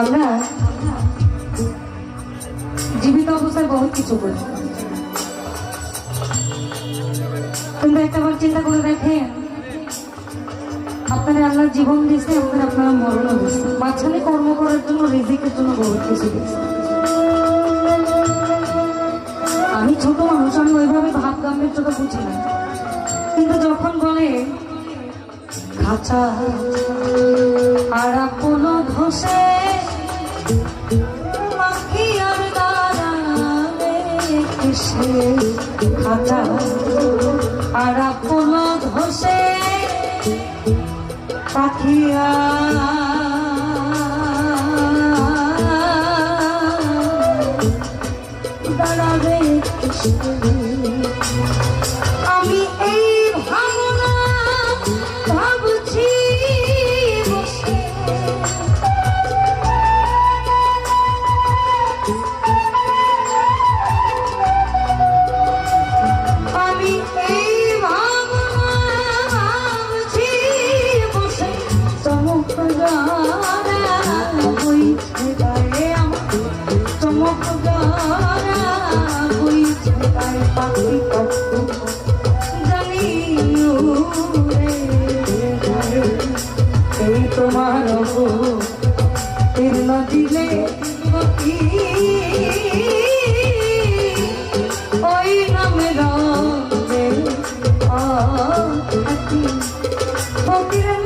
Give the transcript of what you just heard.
আমরা জীবিত অবস্থায় বহুত কিছু করি, কিন্তু একটা বার চিন্তা করে দেখেন, আপনারা আল্লাহ জীবন দিচ্ছে, আপনারা মরণও দিচ্ছে, মাঝখানে কর্ম করার জন্য, রিজিকের জন্য বহুত কিছু দিচ্ছে। আমি ছোট মানুষ, আমি ওইভাবে ভাব গাম্ভীর্যটা বুঝি না, কিন্তু যখন বলে খাঁচা আর আপন ধসে পাখি আর দাঁড়াবে কিসে, খাঁচা আর আপন ধসে পাখি দাঁড়াবে কিসে। আমি এই ভাবনা ভাবছি বসে, আমি এই ভাবনা ভাবছি বসে, চমক গারা হইছে গায়ে আমার, চমক গারা হইছে গায়ে পাখি কত জানি রে, এই তোমার তীর্ণ দিলে গতি, ওই নামে রবে ফকির